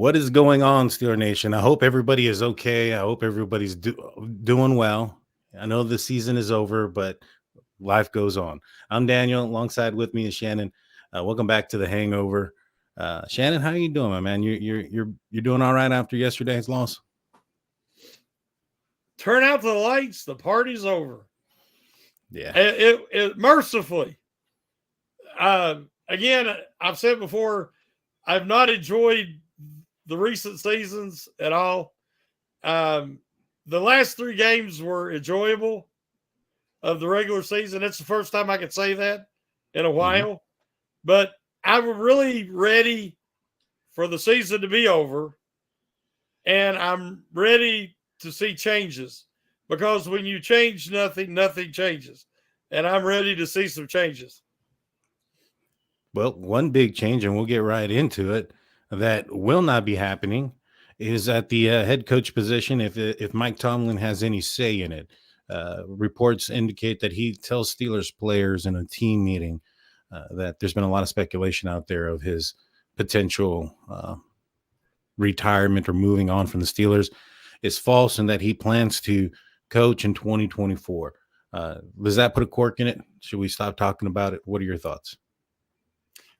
What is going on, Steeler Nation? I hope everybody is okay. I hope everybody's doing well. I know the season is over, but life goes on. I'm Daniel. Alongside with me is Shannon. Welcome back to the Hangover. Shannon, how are you doing, my man? You're doing all right after yesterday's loss? Turn out the lights. The party's over. Yeah. It mercifully. Again, I've said before, I've not enjoyed the recent seasons at all. The last 3 games were enjoyable of the regular season. It's the first time I could say that in a while. But I'm really ready for the season to be over. And I'm ready to see changes. Because when you change nothing, nothing changes. And I'm ready to see some changes. Well, one big change, and we'll get right into it, that will not be happening is at the head coach position if Mike Tomlin has any say in it. Reports indicate that he tells Steelers players in a team meeting that there's been a lot of speculation out there of his potential retirement or moving on from the Steelers is false, and that he plans to coach in 2024. Does that put a cork in it? Should we stop talking about it? What are your thoughts?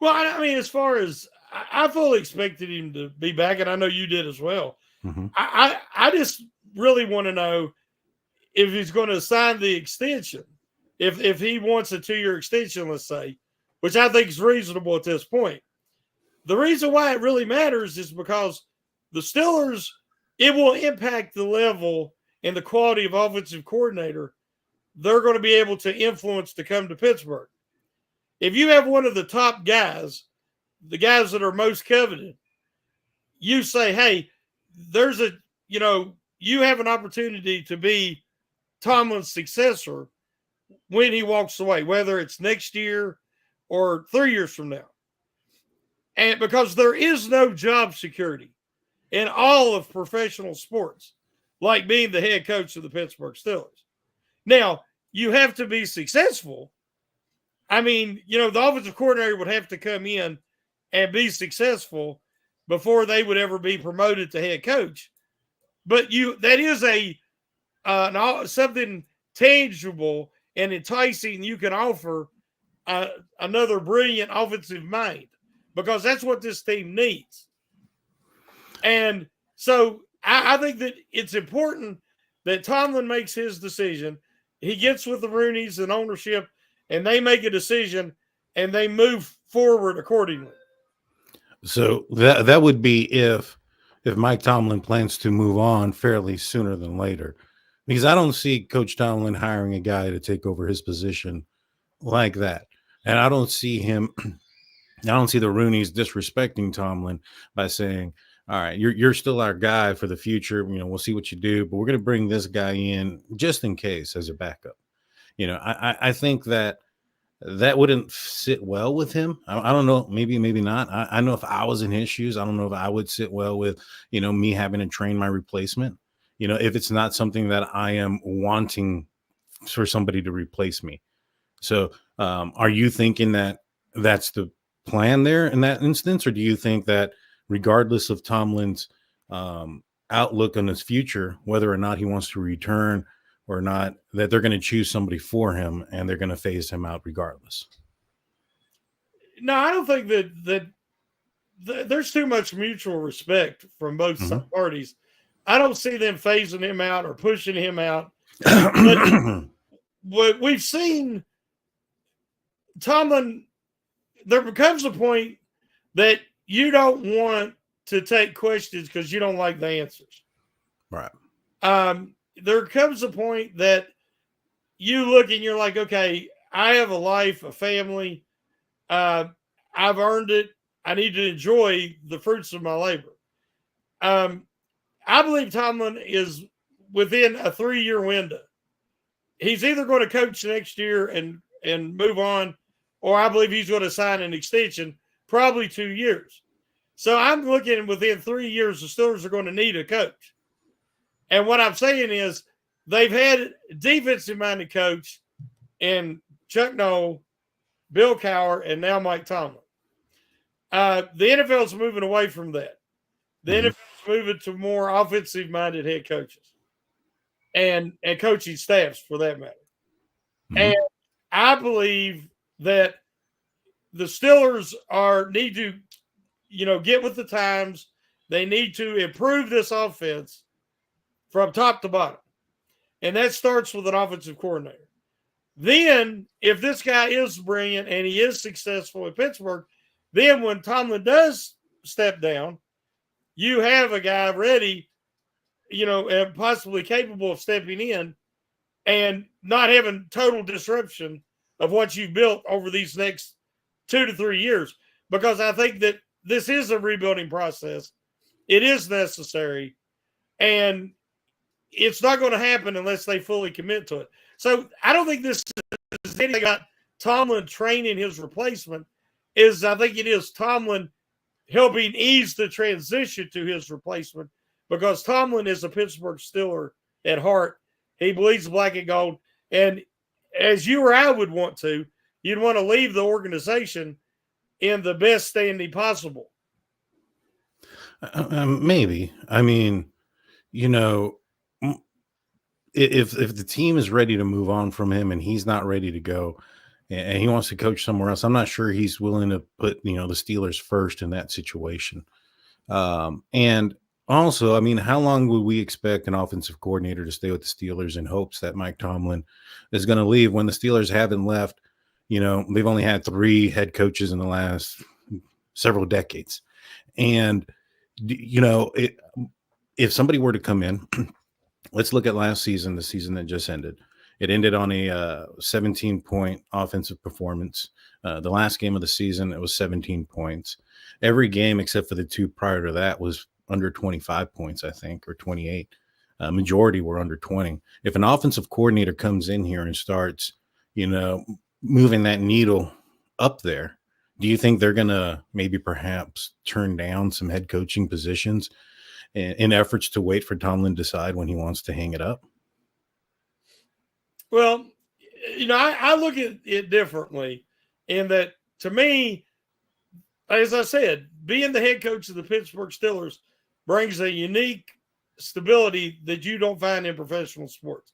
Well, I mean, as far as I fully expected him to be back, and I know you did as well. Mm-hmm. I just really want to know if he's going to sign the extension. If he wants a 2-year extension, let's say, which I think is reasonable at this point. The reason why it really matters is because the Steelers, it will impact the level and the quality of offensive coordinator they're going to be able to influence to come to Pittsburgh. If you have one of the top guys, the guys that are most coveted, you say, hey, you have an opportunity to be Tomlin's successor when he walks away, whether it's next year or 3 years from now. And because there is no job security in all of professional sports, like being the head coach of the Pittsburgh Steelers. Now, you have to be successful. I mean, the offensive coordinator would have to come in and be successful before they would ever be promoted to head coach. But that is something tangible and enticing you can offer another brilliant offensive mind, because that's what this team needs. And so I think that it's important that Tomlin makes his decision. He gets with the Rooneys and ownership, and they make a decision, and they move forward accordingly. So that would be if Mike Tomlin plans to move on fairly sooner than later, because I don't see Coach Tomlin hiring a guy to take over his position like that, and I don't see him. I don't see the Rooneys disrespecting Tomlin by saying, "All right, you're still our guy for the future. We'll see what you do, but we're going to bring this guy in just in case as a backup." I think that wouldn't sit well with him. I don't know, maybe not. I know if I was in his shoes, I don't know if I would sit well with me having to train my replacement. If it's not something that I am wanting for somebody to replace me. So, are you thinking that that's the plan there in that instance, or do you think that regardless of Tomlin's outlook on his future, whether or not he wants to return or not, that they're going to choose somebody for him and they're going to phase him out regardless? No, I don't think that there's too much mutual respect from both parties. I don't see them phasing him out or pushing him out. But what we've seen, Tomlin, there becomes a point that you don't want to take questions because you don't like the answers. Right. There comes a point that you look and you're like, okay, I have a life, a family. I've earned it. I need to enjoy the fruits of my labor. I believe Tomlin is within a 3-year window. He's either going to coach next year and move on, or I believe he's going to sign an extension, probably 2 years. So I'm looking within 3 years, the Steelers are going to need a coach. And what I'm saying is they've had a defensive-minded coach in Chuck Noll, Bill Cowher, and now Mike Tomlin. The NFL is moving away from that. Then if it's moving to more offensive-minded head coaches and coaching staffs, for that matter. And I believe that the Steelers need to, get with the times. They need to improve this offense from top to bottom. And that starts with an offensive coordinator. Then, if this guy is brilliant and he is successful in Pittsburgh, then when Tomlin does step down, you have a guy ready, and possibly capable of stepping in and not having total disruption of what you've built over these next 2 to 3 years. Because I think that this is a rebuilding process. It is necessary. And it's not going to happen unless they fully commit to it. So I don't think this is anything about Tomlin training his replacement. I think it is Tomlin helping ease the transition to his replacement, because Tomlin is a Pittsburgh Steeler at heart. He bleeds black and gold. And as you or I would want to, you'd want to leave the organization in the best standing possible. Maybe. I mean, if the team is ready to move on from him and he's not ready to go and he wants to coach somewhere else, I'm not sure he's willing to put, the Steelers first in that situation. And also, I mean, how long would we expect an offensive coordinator to stay with the Steelers in hopes that Mike Tomlin is going to leave when the Steelers haven't left? They've only had 3 head coaches in the last several decades. And, if somebody were to come in, let's look at last season, the season that just ended. It ended on a 17-point offensive performance. The last game of the season, it was 17 points. Every game except for the 2 prior to that was under 25 points, I think, or 28. Majority were under 20. If an offensive coordinator comes in here and starts, moving that needle up there, do you think they're going to maybe perhaps turn down some head coaching positions in efforts to wait for Tomlin to decide when he wants to hang it up? Well, I look at it differently in that, to me, as I said, being the head coach of the Pittsburgh Steelers brings a unique stability that you don't find in professional sports.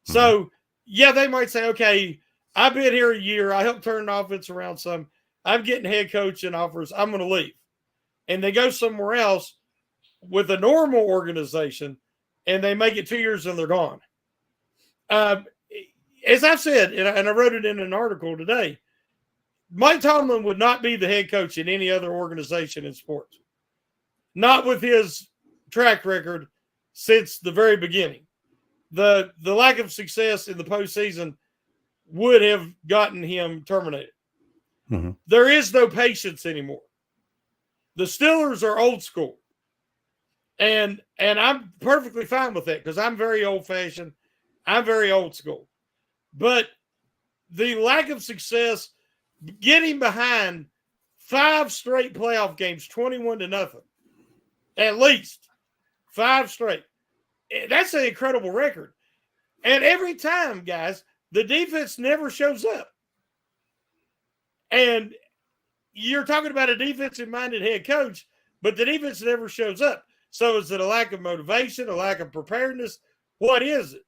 So, yeah, they might say, okay, I've been here a year. I helped turn the offense around some. I'm getting head coaching offers. I'm going to leave. And they go somewhere else with a normal organization, and they make it 2 years and they're gone. As I've said, and I wrote it in an article today, Mike Tomlin would not be the head coach in any other organization in sports. Not with his track record since the very beginning. The lack of success in the postseason would have gotten him terminated. There is no patience anymore. The Steelers are old school. And I'm perfectly fine with that because I'm very old-fashioned. I'm very old school. But the lack of success, getting behind 5 straight playoff games, 21-0, at least 5 straight, that's an incredible record. And every time, guys, the defense never shows up. And you're talking about a defensive-minded head coach, but the defense never shows up. So is it a lack of motivation, a lack of preparedness? What is it?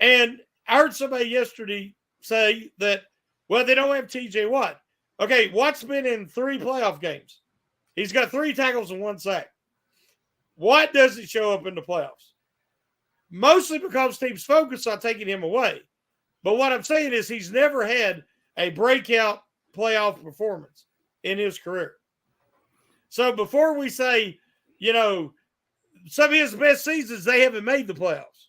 And I heard somebody yesterday say that, well, they don't have TJ Watt. Okay, Watt's been in 3 playoff games. He's got 3 tackles and 1 sack. Watt doesn't show up in the playoffs. Mostly because teams focus on taking him away. But what I'm saying is he's never had a breakout playoff performance in his career. So before we say, some of his best seasons, they haven't made the playoffs.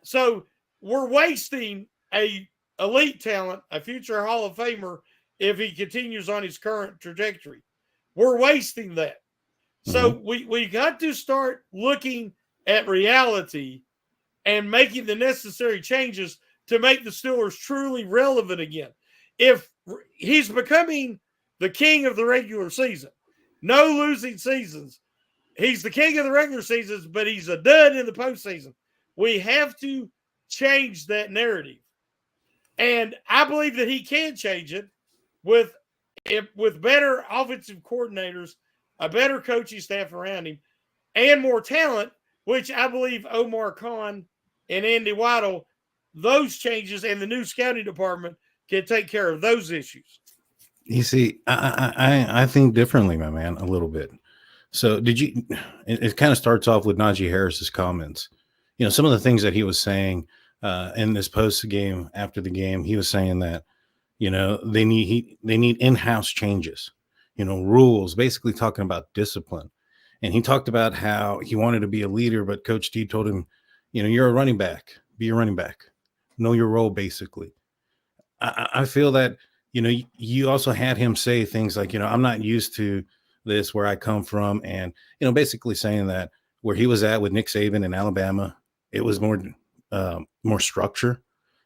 So we're wasting a elite talent, a future Hall of Famer, if he continues on his current trajectory. We're wasting that. So we got to start looking at reality and making the necessary changes to make the Steelers truly relevant again. If he's becoming the king of the regular season, no losing seasons, he's the king of the regular seasons, but he's a dud in the postseason. We have to change that narrative. And I believe that he can change it with better offensive coordinators a better coaching staff around him, and more talent, which I believe Omar Khan and Andy Weidel, those changes and the new scouting department can take care of those issues. You see, I think differently, my man, a little bit. So did you, it kind of starts off with Najee Harris's comments. You know, some of the things that he was saying in this post game, after the game, he was saying that, you know, they need in-house changes, you know, rules, basically talking about discipline. And he talked about how he wanted to be a leader, but Coach D told him, you know, you're a running back, be a running back, know your role, basically. I feel that, you know, you also had him say things like, you know, I'm not used to this where I come from. And, you know, basically saying that where he was at with Nick Saban in Alabama, it was more structure.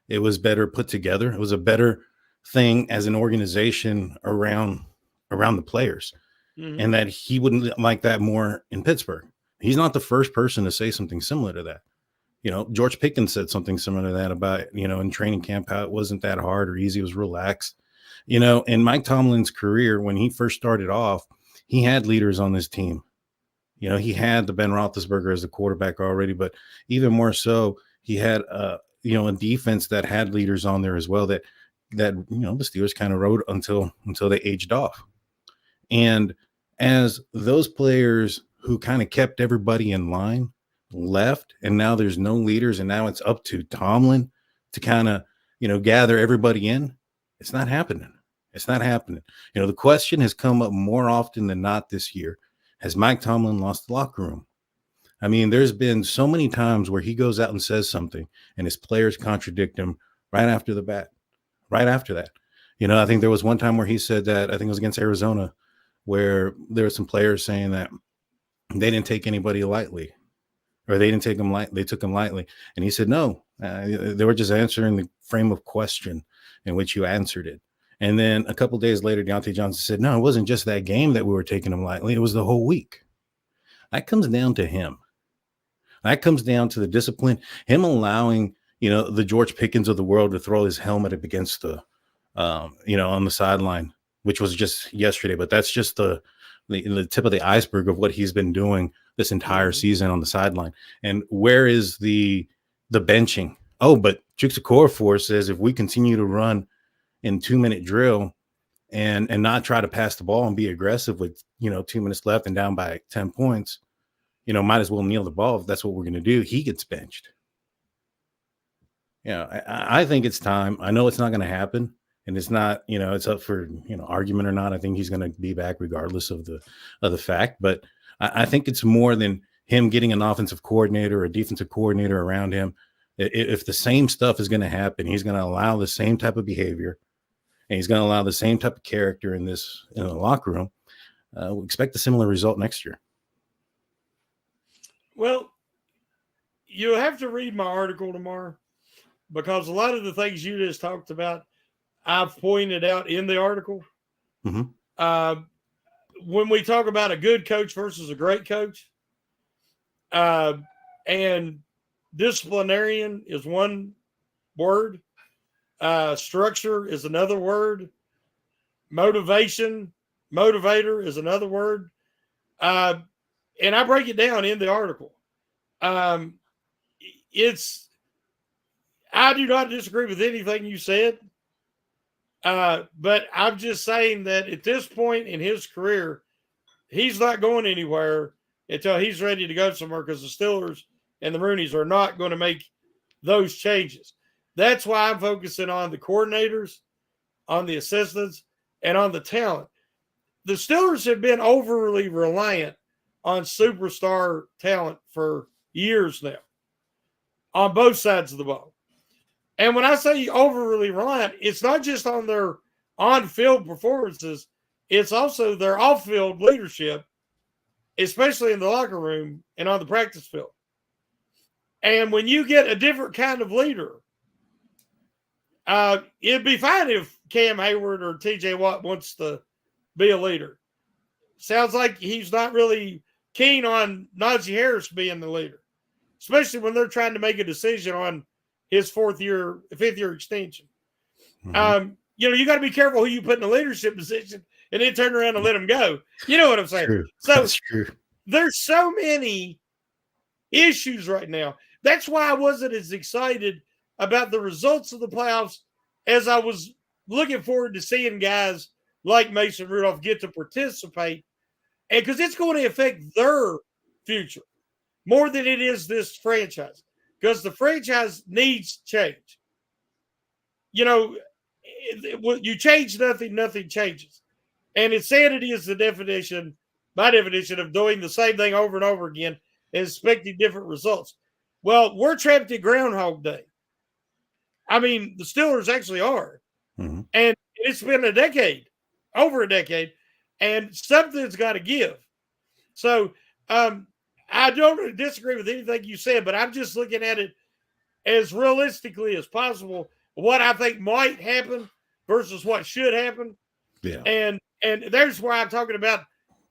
It was better put together. It was a better thing as an organization around the players. Mm-hmm. And that he wouldn't like that more in Pittsburgh. He's not the first person to say something similar to that. You know, George Pickens said something similar to that about, you know, in training camp, how it wasn't that hard or easy. It was relaxed. You know, in Mike Tomlin's career, when he first started off, he had leaders on this team. You know, he had the Ben Roethlisberger as the quarterback already, but even more so, he had, you know, a defense that had leaders on there as well that you know, the Steelers kind of rode until they aged off. And as those players who kind of kept everybody in line left, and now there's no leaders, and now it's up to Tomlin to kind of, you know, gather everybody in. It's not happening. It's not happening. You know, the question has come up more often than not this year. Has Mike Tomlin lost the locker room? I mean, there's been so many times where he goes out and says something and his players contradict him right after the bat, right after that. You know, I think there was one time where he said that, I think it was against Arizona, where there were some players saying that they didn't take anybody lightly, or they didn't take them light. They took them lightly. And he said, no, they were just answering the frame of question in which you answered it. And then a couple of days later, Deontay Johnson said, no, it wasn't just that game that we were taking them lightly. It was the whole week. That comes down to him. That comes down to the discipline, him allowing, you know, the George Pickens of the world to throw his helmet up against the, you know, on the sideline, which was just yesterday. But that's just the tip of the iceberg of what he's been doing this entire season on the sideline. And where is the benching? Oh, but Chukwuekorfor says if we continue to run in 2-minute drill and not try to pass the ball and be aggressive with, you know, 2 minutes left and down by 10 points, you know, might as well kneel the ball if that's what we're going to do. He gets benched. Yeah, I think it's time. I know it's not going to happen, and it's not, you know, it's up for, you know, argument or not. I think he's going to be back regardless of the fact. But I think it's more than him getting an offensive coordinator or a defensive coordinator around him. If the same stuff is going to happen, he's going to allow the same type of behavior, and he's going to allow the same type of character in the locker room. We'll expect a similar result next year. Well, you have to read my article tomorrow, because a lot of the things you just talked about, I've pointed out in the article. Mm-hmm. When we talk about a good coach versus a great coach, and disciplinarian is one word, structure is another word, motivator is another word, and I break it down in the article. I do not disagree with anything you said, but I'm just saying that at this point in his career, he's not going anywhere until he's ready to go somewhere, because the Steelers and the Rooneys are not going to make those changes. That's why I'm focusing on the coordinators, on the assistants, and on the talent. The Steelers have been overly reliant on superstar talent for years now on both sides of the ball. And when I say overly reliant, it's not just on their on-field performances, it's also their off-field leadership, especially in the locker room and on the practice field. And when you get a different kind of leader, it'd be fine if Cam Hayward or TJ Watt wants to be a leader. Sounds like he's not really keen on Najee Harris being the leader, especially when they're trying to make a decision on his fifth year extension. Mm-hmm. You know, you got to be careful who you put in a leadership position and then turn around and let them go. You know what I'm saying? True. So That's true. there's so many issues right now. That's why I wasn't as excited about the results of the playoffs as I was looking forward to seeing guys like Mason Rudolph get to participate, and because it's going to affect their future more than it is this franchise, because the franchise needs change. You know, you change nothing, nothing changes. And insanity is the definition, by definition, of doing the same thing over and over again and expecting different results. Well, we're trapped at Groundhog Day. I mean, the Steelers actually are. Mm-hmm. And it's been a decade, over a decade, and something's got to give. So I don't disagree with anything you said, but I'm just looking at it as realistically as possible, what I think might happen versus what should happen. Yeah. And there's where I'm talking about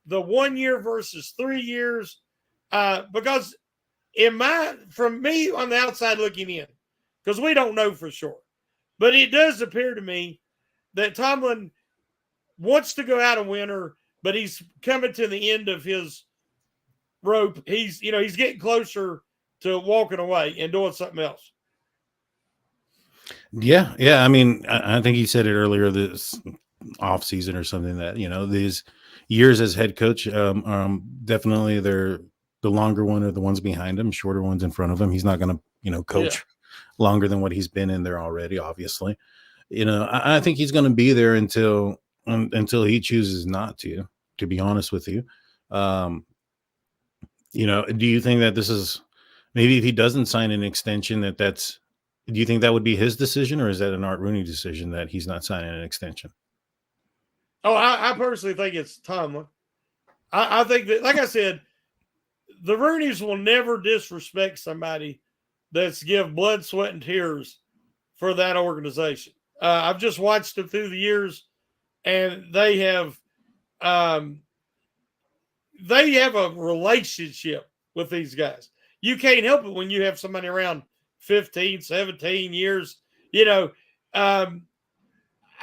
the 1 year versus 3 years. Because from me on the outside looking in, because we don't know for sure, but it does appear to me that Tomlin wants to go out a winner, but he's coming to the end of his rope. He's getting closer to walking away and doing something else. Yeah. I mean, I think he said it earlier this offseason or something that, these years as head coach, definitely they're the longer one are the ones behind him, shorter ones in front of him. He's not going to, coach longer than what he's been in there already, obviously. I think he's going to be there until he chooses not to be honest with you. Do you think that this is maybe if he doesn't sign an extension do you think that would be his decision, or is that an Art Rooney decision that he's not signing an extension? Oh, I personally think it's Tomlin. I think that, like I said, the Rooneys will never disrespect somebody that's give blood, sweat, and tears for that organization. I've just watched them through the years, and they have a relationship with these guys. You can't help it when you have somebody around 15, 17 years. I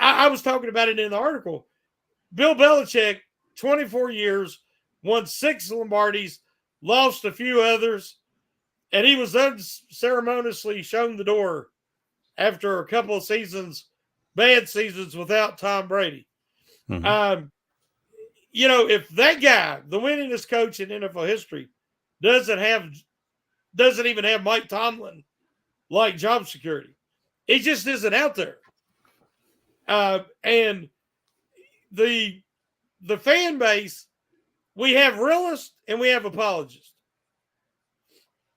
was talking about it in the article. Bill Belichick, 24 years, won 6 Lombardis, lost a few others, and he was unceremoniously shown the door after a couple of bad seasons without Tom Brady. Mm-hmm. If that guy, the winningest coach in NFL history, doesn't even have Mike Tomlin like job security, it just isn't out there. And the fan base, we have realists and we have apologists.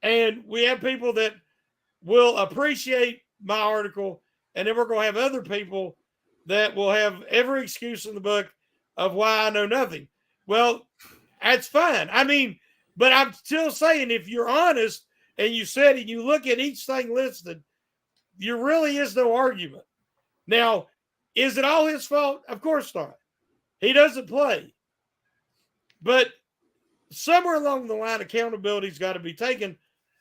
And we have people that will appreciate my article, and then we're going to have other people that will have every excuse in the book of why I know nothing. Well, that's fine. I mean, but I'm still saying, if you're honest and you said it, you look at each thing listed, there really is no argument. Now, is it all his fault? Of course not. He doesn't play. But somewhere along the line, accountability's got to be taken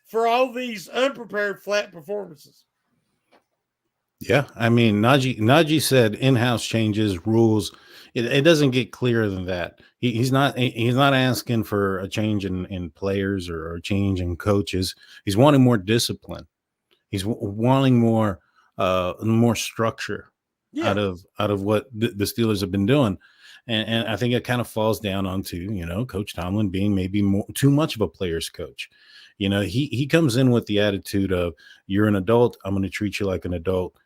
for all these unprepared flat performances. Yeah, I mean, Najee said in-house changes, rules. It doesn't get clearer than that. He's not asking for a change in players or a change in coaches. He's wanting more discipline. He's wanting more structure out of what the Steelers have been doing. And I think it kind of falls down onto, Coach Tomlin being maybe too much of a player's coach. He comes in with the attitude of, you're an adult, I'm going to treat you like an adult.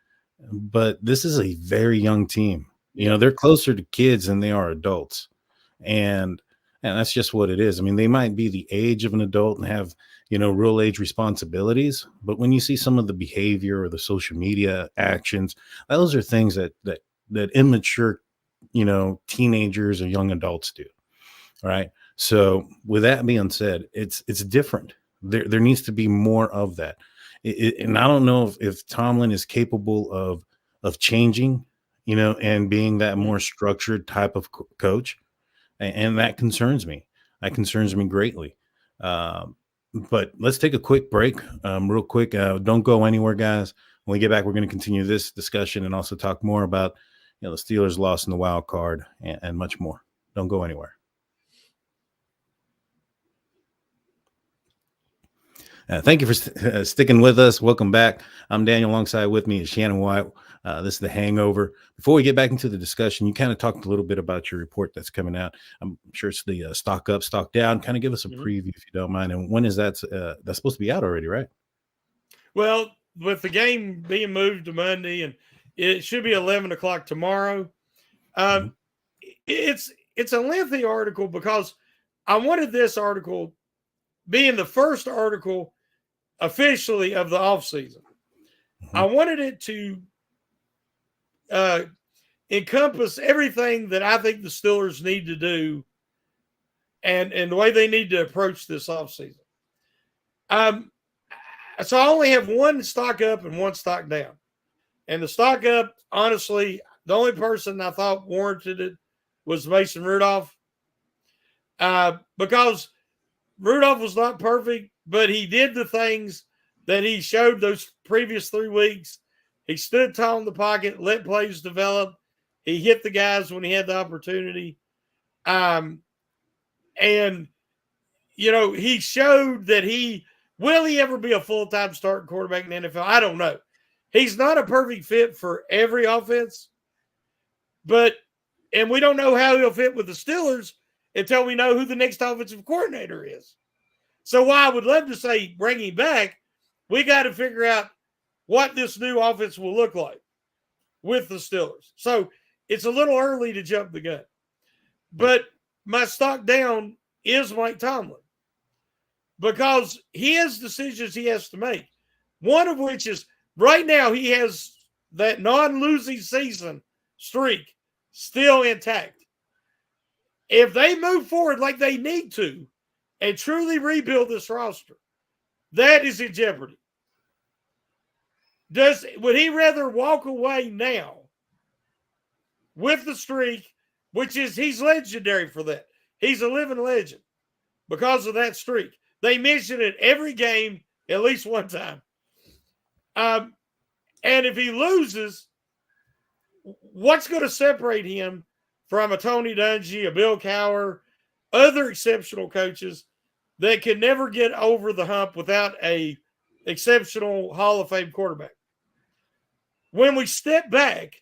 But this is a very young team. They're closer to kids than they are adults. And that's just what it is. I mean, they might be the age of an adult and have, real age responsibilities. But when you see some of the behavior or the social media actions, those are things that immature, teenagers or young adults do. All right. So with that being said, it's different. There needs to be more of that. And I don't know if Tomlin is capable of changing, and being that more structured type of coach. And that concerns me. That concerns me greatly. But let's take a quick break, real quick. Don't go anywhere, guys. When we get back, we're going to continue this discussion and also talk more about the Steelers lost in the wild card and much more. Don't go anywhere. Thank you for sticking with us. Welcome back. I'm Daniel. Alongside with me is Shannon White. This is the Hangover. Before we get back into the discussion, you kind of talked a little bit about your report that's coming out. I'm sure it's the stock up, stock down. Kind of give us a preview if you don't mind. And when is that? That's supposed to be out already, right? Well, with the game being moved to Monday, and it should be 11 o'clock tomorrow. It's a lengthy article because I wanted this article being the first article officially of the offseason. I wanted it to encompass everything that I think the Steelers need to do and the way they need to approach this offseason. So I only have one stock up and one stock down. And the stock up, honestly, the only person I thought warranted it was Mason Rudolph. Because Rudolph was not perfect, but he did the things that he showed those previous 3 weeks. He stood tall in the pocket, let plays develop. He hit the guys when he had the opportunity. And, he showed that will he ever be a full-time starting quarterback in the NFL? I don't know. He's not a perfect fit for every offense, and we don't know how he'll fit with the Steelers until we know who the next offensive coordinator is. So while I would love to say bring him back, we got to figure out what this new offense will look like with the Steelers. So it's a little early to jump the gun. But my stock down is Mike Tomlin because he has decisions he has to make. One of which is right now he has that non-losing season streak still intact. If they move forward like they need to and truly rebuild this roster, that is in jeopardy. Would he rather walk away now with the streak, which is he's legendary for that. He's a living legend because of that streak. They mention it every game at least one time. And if he loses, what's going to separate him from a Tony Dungy, a Bill Cowher, other exceptional coaches that can never get over the hump without a exceptional Hall of Fame quarterback? When we step back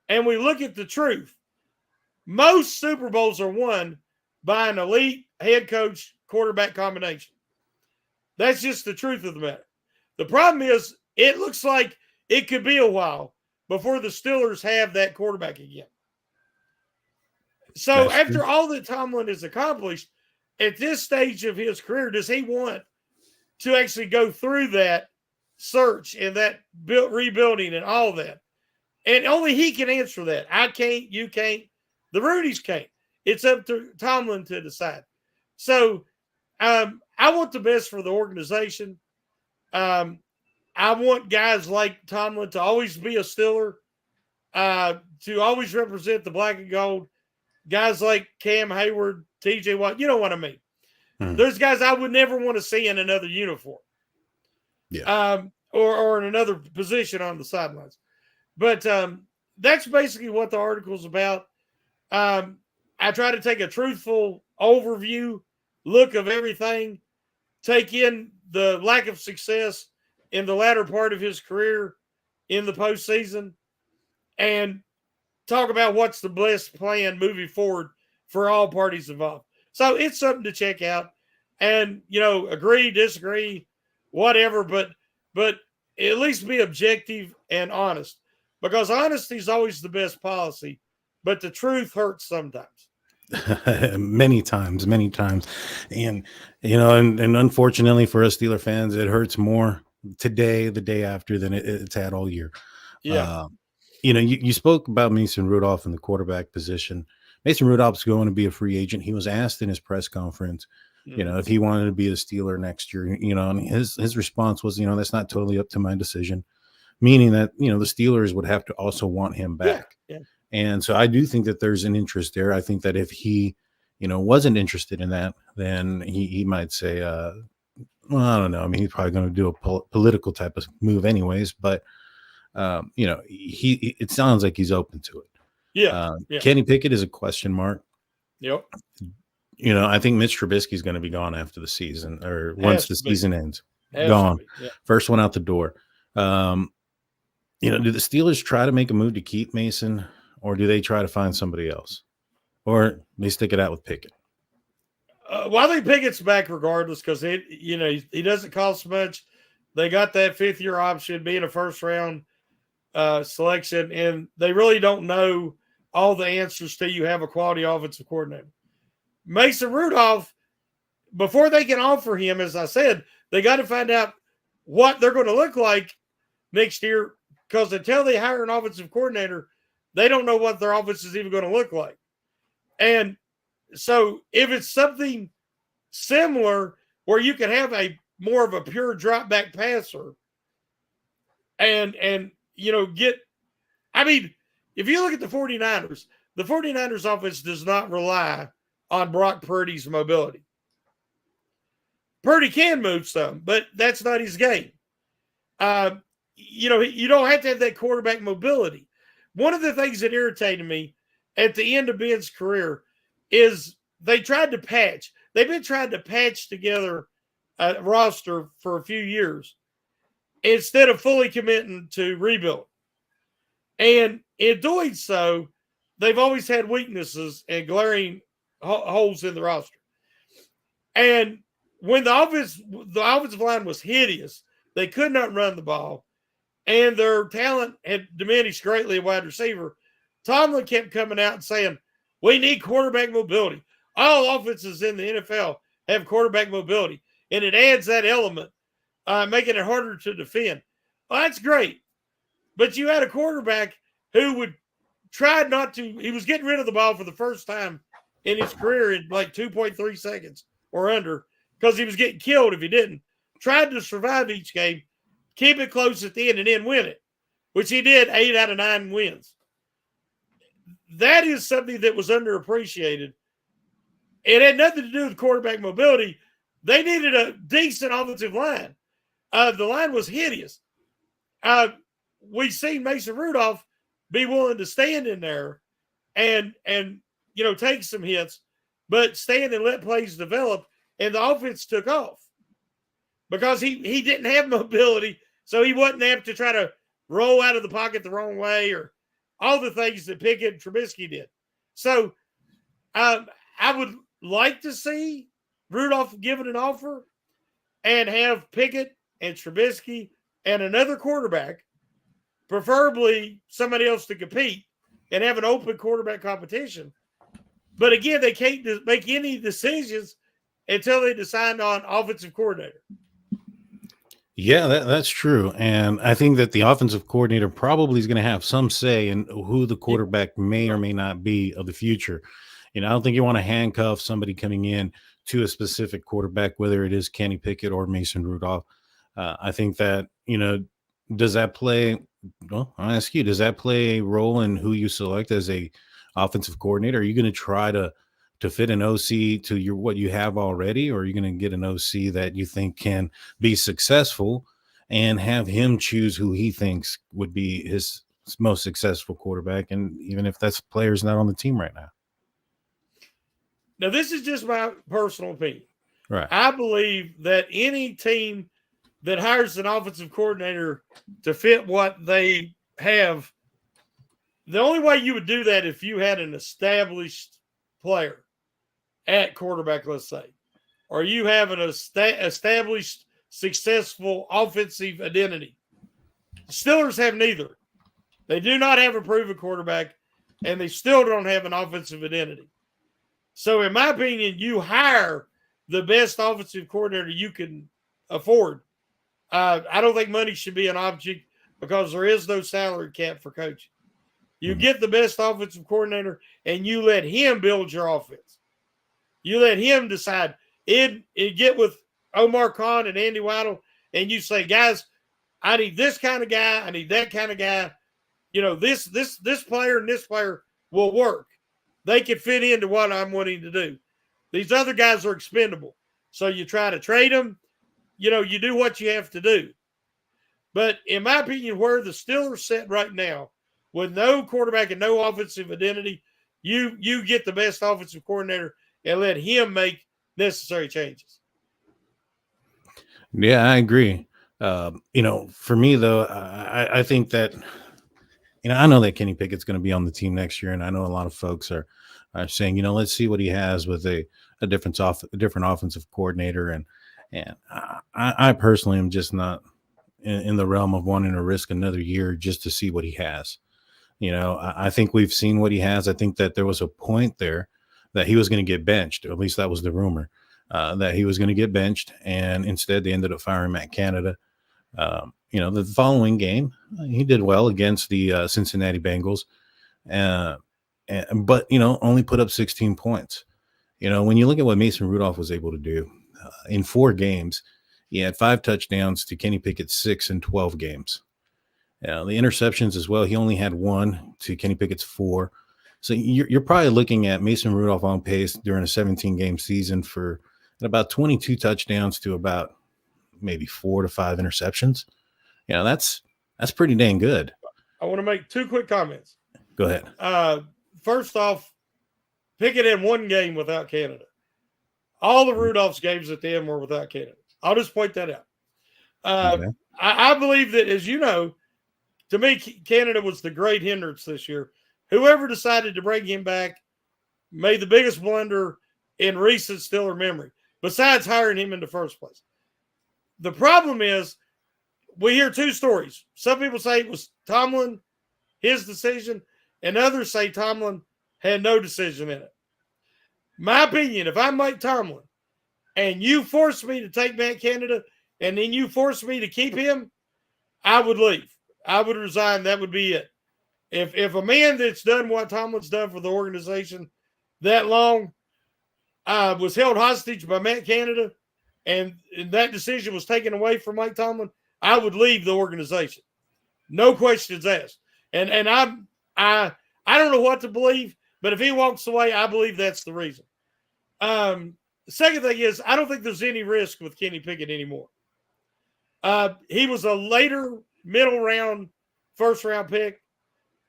and we look at the truth, most Super Bowls are won by an elite head coach quarterback combination. That's just the truth of the matter. The problem is it looks like it could be a while before the Steelers have that quarterback again. So after all that Tomlin has accomplished at this stage of his career, does he want to actually go through that search and that rebuilding and all that? And only he can answer that. I can't, you can't, the Rudies can't. It's up to Tomlin to decide. So I want the best for the organization. I want guys like Tomlin to always be a Steeler, to always represent the black and gold. Guys like Cam Hayward, TJ Watt, you know what I mean. There's guys I would never want to see in another uniform. Yeah. Or in another position on the sidelines. But that's basically what the article's about. I try to take a truthful overview, look of everything, take in the lack of success in the latter part of his career in the postseason, and talk about what's the best plan moving forward for all parties involved. So it's something to check out and, agree, disagree, whatever, but at least be objective and honest, because honesty is always the best policy, but the truth hurts sometimes. many times. And, and unfortunately for us Steeler fans, it hurts more today, the day after, than it's had all year. Yeah. You spoke about Mason Rudolph in the quarterback position. Mason Rudolph's going to be a free agent. He was asked in his press conference, if he wanted to be a Steeler next year, and his response was, that's not totally up to my decision, meaning that, the Steelers would have to also want him back. Yeah. And so I do think that there's an interest there. I think that if he, wasn't interested in that, then he might say, well, I don't know. I mean, he's probably going to do a political type of move anyways, but, it sounds like he's open to it. Yeah. Yeah. Kenny Pickett is a question mark. Yep. I think Mitch Trubisky is going to be gone after the season, or once Has the to be. season ends. Has to Gone. be. Yeah. First one out the door. Do the Steelers try to make a move to keep Mason, or do they try to find somebody else? Or they stick it out with Pickett? Well, I think Pickett's back regardless because he doesn't cost much. They got that 5th-year option, being a first-round selection, and they really don't know all the answers till you have a quality offensive coordinator. Mason Rudolph, before they can offer him, as I said, they got to find out what they're going to look like next year, because until they hire an offensive coordinator, they don't know what their offense is even going to look like. And so if it's something similar where you can have a more of a pure drop back passer and get, I mean, if you look at the 49ers offense does not rely on Brock Purdy's mobility. Purdy can move some, but that's not his game. You don't have to have that quarterback mobility. One of the things that irritated me at the end of Ben's career is they tried to patch. They've been trying to patch together a roster for a few years instead of fully committing to rebuild. And in doing so, they've always had weaknesses and glaring holes in the roster. And when the offensive line was hideous, they could not run the ball, and their talent had diminished greatly at wide receiver. Tomlin kept coming out and saying, we need quarterback mobility. All offenses in the NFL have quarterback mobility, and it adds that element, making it harder to defend. Well, that's great. But you had a quarterback who would try not to – he was getting rid of the ball for the first time in his career in like 2.3 seconds or under because he was getting killed if he didn't. Tried to survive each game, keep it close at the end, and then win it, which he did 8 out of 9 wins. That is something that was underappreciated. It had nothing to do with quarterback mobility. They needed a decent offensive line. The line was hideous. We've seen Mason Rudolph be willing to stand in there and take some hits, but stand and let plays develop, and the offense took off because he didn't have mobility, so he wasn't apt to try to roll out of the pocket the wrong way or all the things that Pickett and Trubisky did. So I would like to see Rudolph given an offer and have Pickett and Trubisky and another quarterback, preferably somebody else to compete, and have an open quarterback competition. But again, they can't make any decisions until they decide on offensive coordinator. Yeah, that's true. And I think that the offensive coordinator probably is going to have some say in who the quarterback may or may not be of the future. I don't think you want to handcuff somebody coming in to a specific quarterback, whether it is Kenny Pickett or Mason Rudolph. I think that, does that play? Well, I'll ask you, does that play a role in who you select as a offensive coordinator? Are you going to try to fit an OC to what you have already, or are you going to get an OC that you think can be successful and have him choose who he thinks would be his most successful quarterback, and even if that's player's not on the team right now? Now, this is just my personal opinion. Right. I believe that any team that hires an offensive coordinator to fit what they have, the only way you would do that if you had an established player at quarterback, let's say, or you have an established, successful offensive identity. Steelers have neither. They do not have a proven quarterback, and they still don't have an offensive identity. So, in my opinion, you hire the best offensive coordinator you can afford. I don't think money should be an object because there is no salary cap for coaching. You get the best offensive coordinator, and you let him build your offense. You let him decide. It get with Omar Khan and Andy Weidel, and you say, guys, I need this kind of guy. I need that kind of guy. This player and this player will work. They can fit into what I'm wanting to do. These other guys are expendable. So you try to trade them. You do what you have to do. But in my opinion, where the Steelers sit right now, with no quarterback and no offensive identity, you get the best offensive coordinator and let him make necessary changes. Yeah, I agree. For me though, I think that I know that Kenny Pickett's going to be on the team next year, and I know a lot of folks are saying, let's see what he has with a different offensive coordinator, and I personally am just not in the realm of wanting to risk another year just to see what he has. I think we've seen what he has. I think that there was a point there that he was going to get benched, or at least that was the rumor, that he was going to get benched, and instead they ended up firing Matt Canada. The following game, he did well against the Cincinnati Bengals, but only put up 16 points. When you look at what Mason Rudolph was able to do in 4 games, he had 5 touchdowns to Kenny Pickett's 6 in 12 games. The interceptions as well, he only had 1 to Kenny Pickett's 4. So you're probably looking at Mason Rudolph on pace during a 17-game season for about 22 touchdowns to about maybe 4 to 5 interceptions. That's pretty dang good. I want to make 2 quick comments. Go ahead. First off, Pickett had 1 game without Canada. All the Rudolph's games at the end were without Canada. I'll just point that out. Okay. I believe that, as you know, to me, Canada was the great hindrance this year. Whoever decided to bring him back made the biggest blunder in recent Steeler memory, besides hiring him in the first place. The problem is, we hear 2 stories. Some people say it was Tomlin, his decision, and others say Tomlin had no decision in it. My opinion, if I'm Mike Tomlin and you force me to take Matt Canada and then you force me to keep him, I would leave. I would resign. That would be it. If a man that's done what Tomlin's done for the organization that long was held hostage by Matt Canada and that decision was taken away from Mike Tomlin, I would leave the organization. No questions asked. And I don't know what to believe, but if he walks away, I believe that's the reason. The second thing is, I don't think there's any risk with Kenny Pickett anymore. He was a later middle round, first round pick.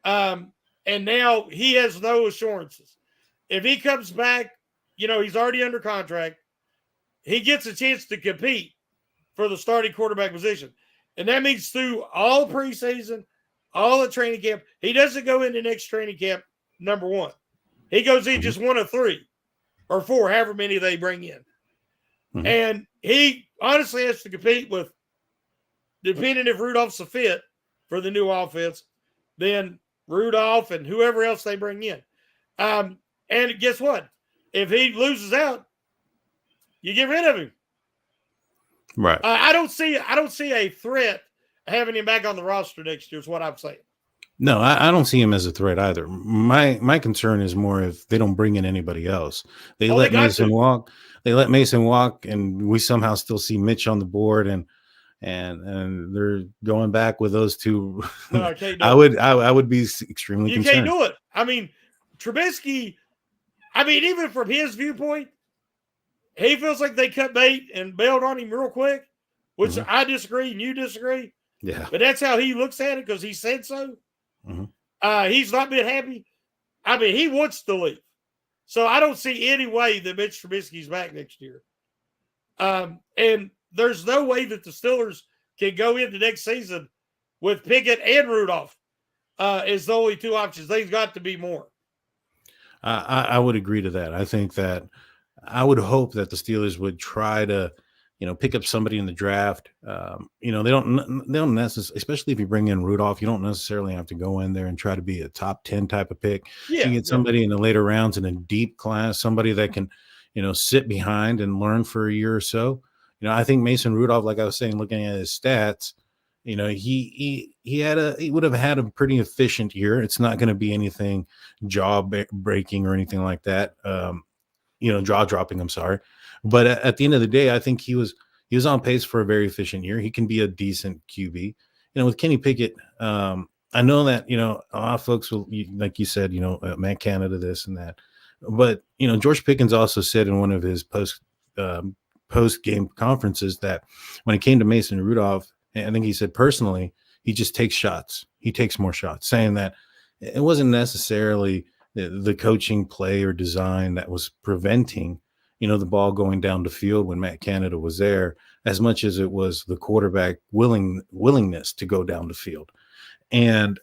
And now he has no assurances. If he comes back, he's already under contract. He gets a chance to compete for the starting quarterback position. And that means through all preseason, all the training camp, he doesn't go into next training camp number 1. He goes in just 1 of 3 or 4, however many they bring in. Mm-hmm. And he honestly has to compete with, depending if Rudolph's a fit for the new offense, then Rudolph and whoever else they bring in. And guess what? If he loses out, you get rid of him. Right. I don't see a threat having him back on the roster next year is what I'm saying. No, I don't see him as a threat either. My concern is more if they don't bring in anybody else. They let Mason walk. They let Mason walk, and we somehow still see Mitch on the board, and they're going back with those 2. No, I can't do I would be extremely concerned. You can't do it. I mean, Trubisky, even from his viewpoint, he feels like they cut bait and bailed on him real quick, which I disagree and you disagree. Yeah. But that's how he looks at it because he said so. Mm-hmm. He's not been happy. He wants to leave. So I don't see any way that Mitch Trubisky's back next year. And there's no way that the Steelers can go into next season with Pickett and Rudolph as the only 2 options. They've got to be more. I would agree to that. I think that I would hope that the Steelers would try to, pick up somebody in the draft. They don't necessarily, especially if you bring in Rudolph, you don't necessarily have to go in there and try to be a top 10 type of pick. Yeah, you get somebody in the later rounds in a deep class, somebody that can, sit behind and learn for a year or so. I think Mason Rudolph, like I was saying, looking at his stats, he would have had a pretty efficient year. It's not going to be anything jaw breaking or anything like that. Jaw dropping. I'm sorry. But at the end of the day, I think he was on pace for a very efficient year. He can be a decent QB. With Kenny Pickett, I know that, a lot of folks will, like you said, Matt Canada, this and that. But, George Pickens also said in one of his post-game conferences that when it came to Mason Rudolph, I think he said personally, he just takes shots. He takes more shots, saying that, it wasn't necessarily the coaching play or design that was preventing, the ball going down the field when Matt Canada was there, as much as it was the quarterback willingness to go down the field. And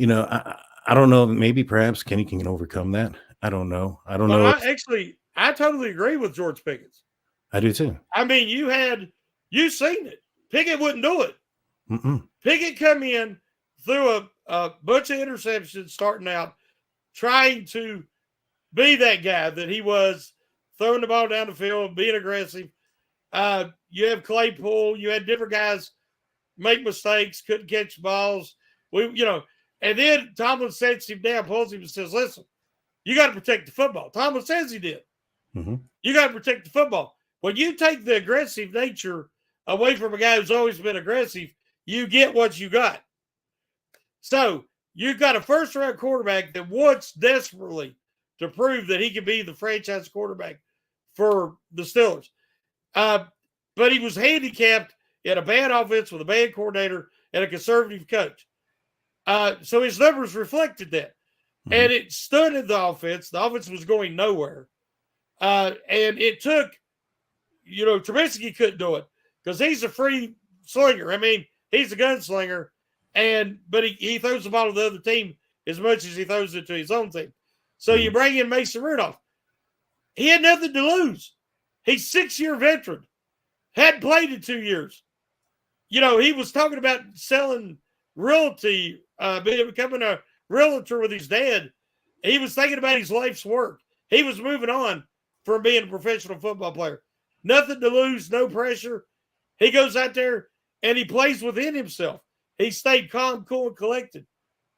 I don't know, maybe perhaps Kenny can overcome that. I don't know. I don't Well, know if I totally agree with George Pickett. I do too. I mean, you seen it. Pickett wouldn't do it. Mm-mm. Pickett come in, threw a bunch of interceptions starting out, trying to be that guy that he was, throwing the ball down the field, being aggressive. You have Claypool, you had different guys make mistakes, couldn't catch balls. And then Tomlin sets him down, pulls him, and says, "Listen, you got to protect the football." Tomlin says he did. Mm-hmm. You got to protect the football. When you take the aggressive nature away from a guy who's always been aggressive, you get what you got. So you've got a first-round quarterback that wants desperately to prove that he can be the franchise quarterback for the Steelers. But he was handicapped in a bad offense with a bad coordinator and a conservative coach. So his numbers reflected that. Mm-hmm. And it stunted the offense. The offense was going nowhere. And it took, Trubisky couldn't do it because he's a free slinger. I mean, he's a gunslinger, but he throws the ball to the other team as much as he throws it to his own team. So you bring in Mason Rudolph. He had nothing to lose. He's a 6-year veteran. Hadn't played in 2 years. He was talking about selling realty, becoming a realtor with his dad. He was thinking about his life's work. He was moving on from being a professional football player. Nothing to lose, no pressure. He goes out there and he plays within himself. He stayed calm, cool, and collected.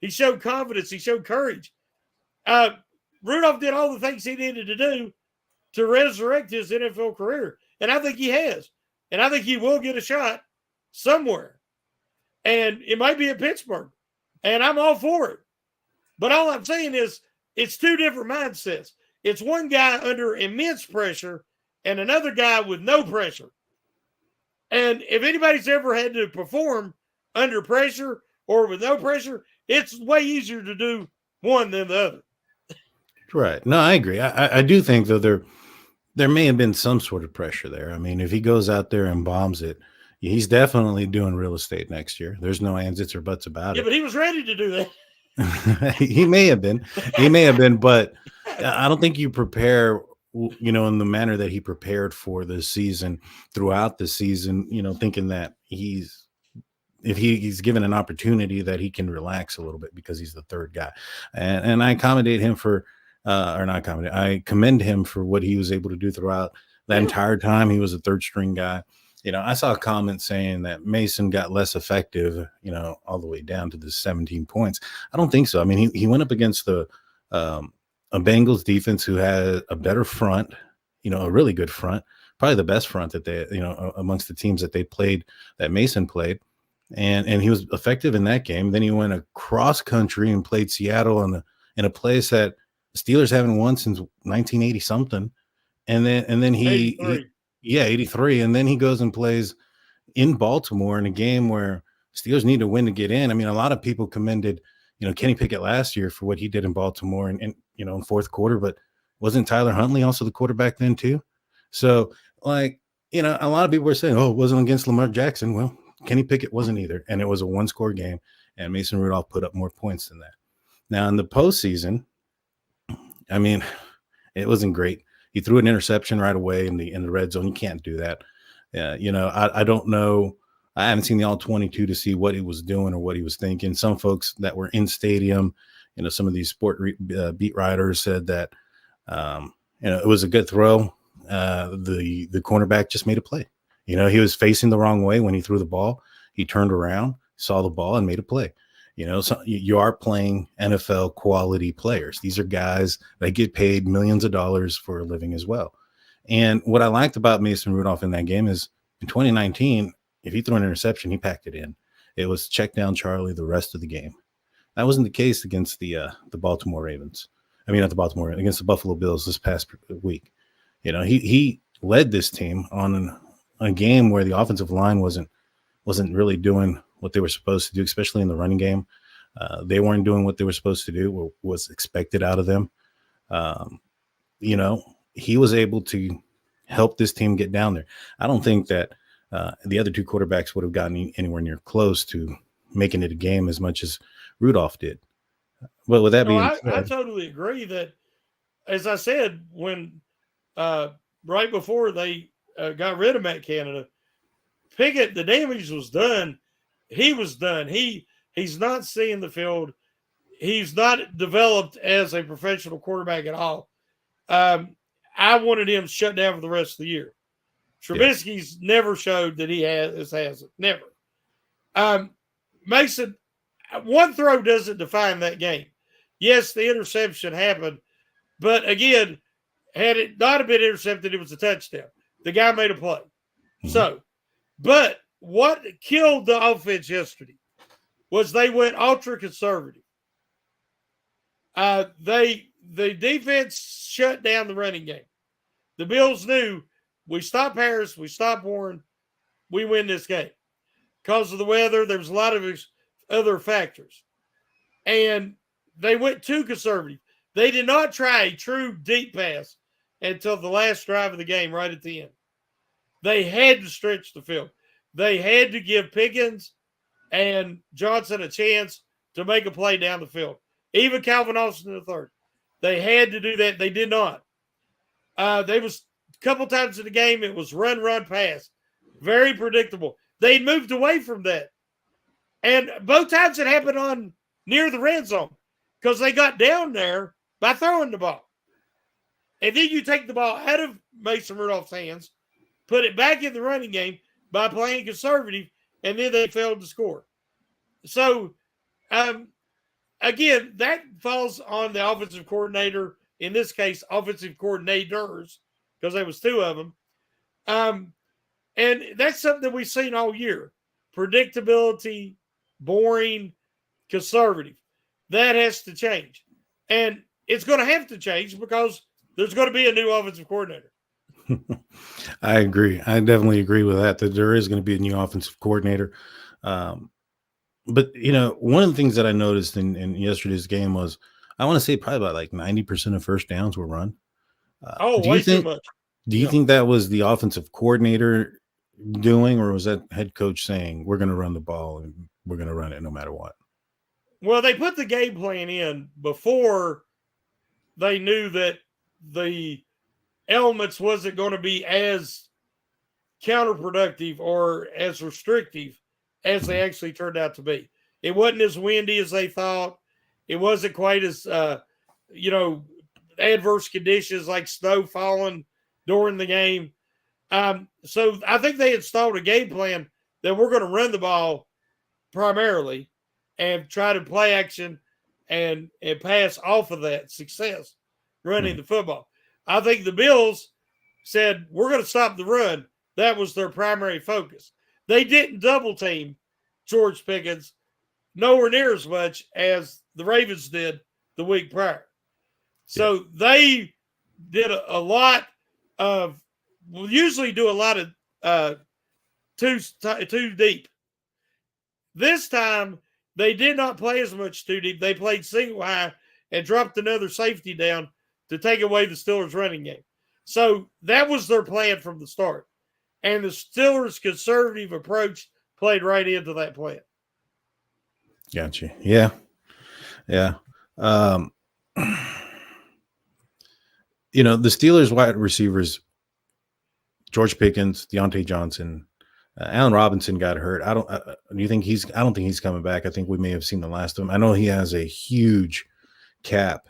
He showed confidence. He showed courage. Rudolph did all the things he needed to do to resurrect his NFL career. And I think he has. And I think he will get a shot somewhere. And it might be at Pittsburgh. And I'm all for it. But all I'm saying is it's two different mindsets. It's one guy under immense pressure and another guy with no pressure. And if anybody's ever had to perform under pressure or with no pressure, it's way easier to do one than the other. Right. No, I agree. I do think, though, there may have been some sort of pressure there. I mean, if he goes out there and bombs it, he's definitely doing real estate next year. There's no ands, ifs, or buts about it. Yeah, but he was ready to do that. He may have been, but I don't think you prepare, in the manner that he prepared for the season, throughout the season, thinking that if he's given an opportunity that he can relax a little bit because he's the third guy. And I accommodate him I commend him for what he was able to do throughout that entire time. He was a third string guy. I saw a comment saying that Mason got less effective, all the way down to the 17 points. I don't think so. I mean, he went up against a Bengals defense who had a better front, a really good front, probably the best front that they, amongst the teams that they played, that Mason played. And he was effective in that game. Then he went across country and played Seattle in a place that the Steelers haven't won since 1980 something. And then he 83. And then he goes and plays in Baltimore in a game where Steelers need to win to get in. I mean, a lot of people commended, Kenny Pickett last year for what he did in Baltimore and in fourth quarter, but wasn't Tyler Huntley also the quarterback then too? So a lot of people were saying, oh, it wasn't against Lamar Jackson. Well, Kenny Pickett wasn't either. And it was a one-score game, and Mason Rudolph put up more points than that. Now in the postseason, I mean, it wasn't great. He threw an interception right away in the red zone. You can't do that. I don't know. I haven't seen the all 22 to see what he was doing or what he was thinking. Some folks that were in stadium, some of these sport beat writers said that, it was a good throw. The cornerback just made a play. He was facing the wrong way when he threw the ball. He turned around, saw the ball, and made a play. So you are playing NFL quality players. These are guys that get paid millions of dollars for a living as well. And what I liked about Mason Rudolph in that game is in 2019, if he threw an interception, he packed it in. It was check down Charlie the rest of the game. That wasn't the case against the Baltimore Ravens. I mean, not the Baltimore, against the Buffalo Bills this past week. He led this team on a game where the offensive line wasn't really doing what they were supposed to do, especially in the running game. They weren't doing what they were supposed to do, what was expected out of them. Um, he was able to help this team get down there. I don't think that the other two quarterbacks would have gotten anywhere near close to making it a game as much as Rudolph did. But with that No, being I said, totally agree that, as I said, when right before they got rid of Matt Canada, Pickett, the damage was done. He was done. He's not seeing the field. He's not developed as a professional quarterback at all. I wanted him shut down for the rest of the year. Trubisky's never showed that he has it. Never. Mason, one throw doesn't define that game. Yes, the interception happened, but again, had it not have been intercepted, it was a touchdown. The guy made a play. So, but what killed the offense yesterday was they went ultra conservative. The defense shut down the running game. The Bills knew we stop Harris, we stop Warren, we win this game. Because of the weather, there was a lot of other factors. And they went too conservative. They did not try a true deep pass until the last drive of the game, right at the end. They had to stretch the field. They had to give Pickens and Johnson a chance to make a play down the field. Even Calvin Austin in the third. They had to do that. They did not. They was a couple times in the game, it was run, pass. Very predictable. They moved away from that. And both times it happened on near the red zone because they got down there by throwing the ball. And then you take the ball out of Mason Rudolph's hands, put it back in the running game by playing conservative, and then they failed to score. So, again, that falls on the offensive coordinator, in this case, offensive coordinators, because there was two of them. And that's something that we've seen all year. Predictability, boring, conservative. That has to change. And it's going to have to change because there's going to be a new offensive coordinator. I agree. I definitely agree with that there is going to be a new offensive coordinator. But, one of the things that I noticed in yesterday's game was, I want to say probably about like 90% of first downs were run. Way too much. Do you think that was the offensive coordinator doing, or was that head coach saying, we're going to run the ball and we're going to run it no matter what? Well, they put the game plan in before they knew that the elements wasn't going to be as counterproductive or as restrictive as they actually turned out to be. It wasn't as windy as they thought. It wasn't quite as, adverse conditions like snow falling during the game. So I think they installed a game plan that we're going to run the ball primarily and try to play action and pass off of that success running the football. I think the Bills said, we're going to stop the run. That was their primary focus. They didn't double team George Pickens nowhere near as much as the Ravens did the week prior. So they did a lot of, usually do a lot of too deep. This time, they did not play as much too deep. They played single high and dropped another safety down to take away the Steelers' running game. So that was their plan from the start. And the Steelers' conservative approach played right into that plan. Gotcha. Yeah. The Steelers' wide receivers, George Pickens, Deontay Johnson, Allen Robinson got hurt. I don't think he's coming back. I think we may have seen the last of him. I know he has a huge cap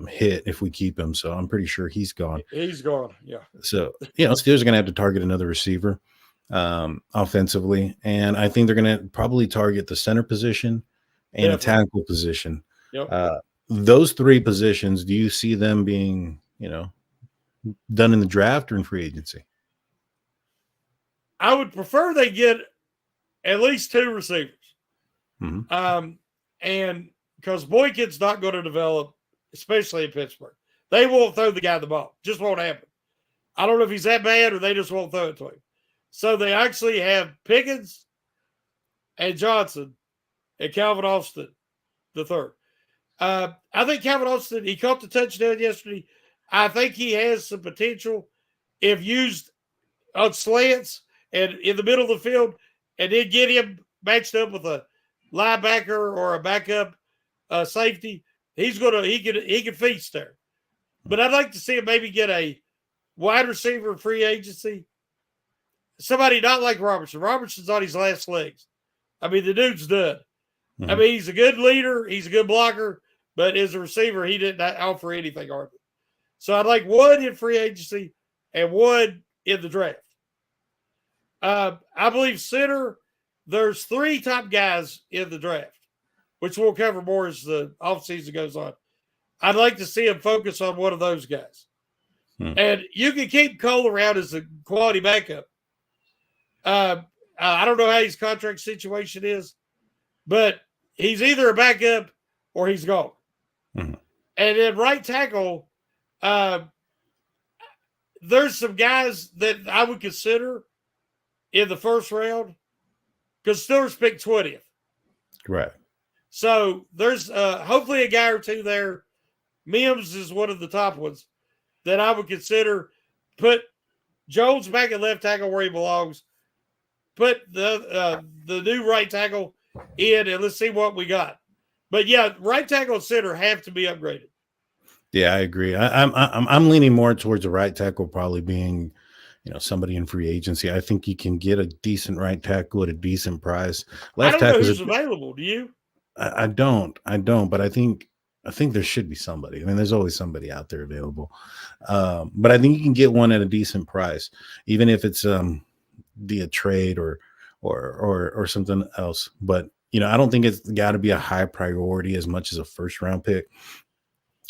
hit if we keep him, so I'm pretty sure he's gone. He's gone. Yeah. So, Steelers are going to have to target another receiver offensively, and I think they're going to probably target the center position and a tackle position. Yep. Those three positions, do you see them being, done in the draft or in free agency? I would prefer they get at least two receivers. And because Boykins not going to develop, especially in Pittsburgh. They won't throw the guy the ball. Just won't happen. I don't know if he's that bad or they just won't throw it to him. So they actually have Pickens and Johnson and Calvin Austin the third. I think Calvin Austin, he caught the touchdown yesterday. I think he has some potential if used on slants and in the middle of the field, and then get him matched up with a linebacker or a backup safety. He can feast there. But I'd like to see him maybe get a wide receiver free agency. Somebody not like Robertson. Robertson's on his last legs. I mean, the dude's done. Mm-hmm. I mean, he's a good leader. He's a good blocker. But as a receiver, he didn't offer anything hardly. So I'd like one in free agency and one in the draft. I believe center, there's 3 top guys in the draft, which we'll cover more as the offseason goes on. I'd like to see him focus on one of those guys. And you can keep Cole around as a quality backup. I don't know how his contract situation is, but he's either a backup or he's gone. Mm-hmm. And then right tackle, there's some guys that I would consider in the first round because Steelers picked 20th. Right. So there's hopefully a guy or two there. Mims is one of the top ones that I would consider. Put Jones back at left tackle where he belongs. Put the new right tackle in, and let's see what we got. But yeah, right tackle and center have to be upgraded. Yeah, I agree. I'm leaning more towards the right tackle probably being, somebody in free agency. I think you can get a decent right tackle at a decent price. Left I don't know who's available. Do you? I don't, but I think there should be somebody. I mean, there's always somebody out there available. But I think you can get one at a decent price, even if it's via trade or something else. But I don't think it's got to be a high priority as much as a first round pick.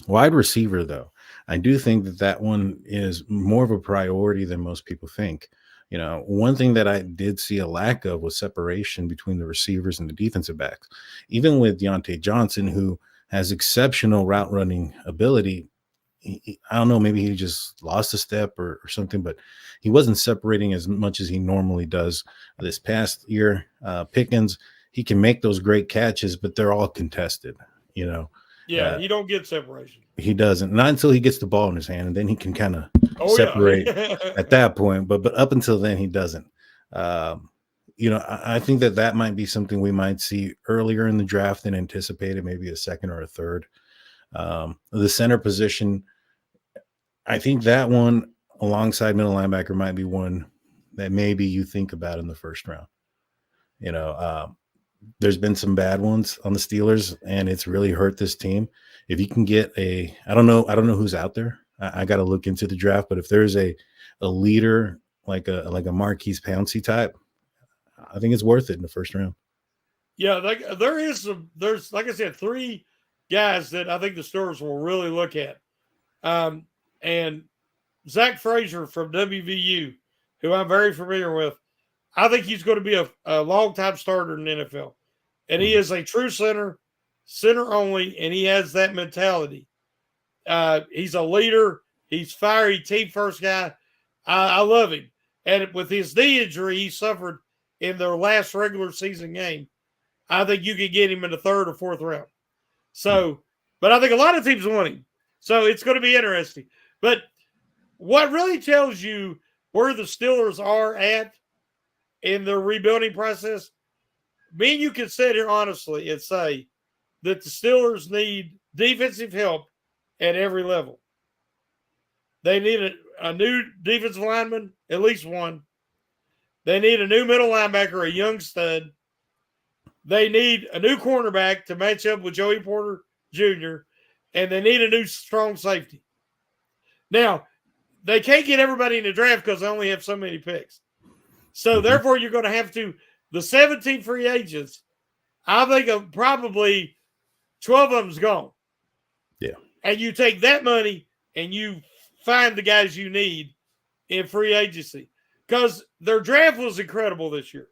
Wide receiver, though, I do think that one is more of a priority than most people think. One thing that I did see a lack of was separation between the receivers and the defensive backs. Even with Deontay Johnson, who has exceptional route running ability, I don't know, maybe he just lost a step or something, but he wasn't separating as much as he normally does this past year. Pickens, he can make those great catches, but they're all contested, Yeah, he don't get separation. He doesn't. Not until he gets the ball in his hand, and then he can kind of separate at that point. But up until then, he doesn't. I think that might be something we might see earlier in the draft than anticipated, maybe a second or a third. The center position, I think that one alongside middle linebacker might be one that maybe you think about in the first round. There's been some bad ones on the Steelers, and it's really hurt this team. If you can get I don't know who's out there. I got to look into the draft, but if there's a leader like a Marquise Pouncey type, I think it's worth it in the first round. Yeah, there's like I said, 3 guys that I think the Steelers will really look at, and Zach Frazier from WVU, who I'm very familiar with. I think he's going to be a long-time starter in the NFL. And he is a true center only, and he has that mentality. He's a leader. He's fiery, team-first guy. I love him. And with his knee injury he suffered in their last regular season game, I think you could get him in the 3rd or 4th round. So, but I think a lot of teams want him. So it's going to be interesting. But what really tells you where the Steelers are at in their rebuilding process, me and you can sit here honestly and say that the Steelers need defensive help at every level. They need a new defensive lineman, at least one. They need a new middle linebacker, a young stud. They need a new cornerback to match up with Joey Porter Jr., and they need a new strong safety. Now, they can't get everybody in the draft because they only have so many picks. So, therefore, you're going to have to – the 17 free agents, I think of probably 12 of them's gone. Yeah. And you take that money and you find the guys you need in free agency. Because their draft was incredible this year.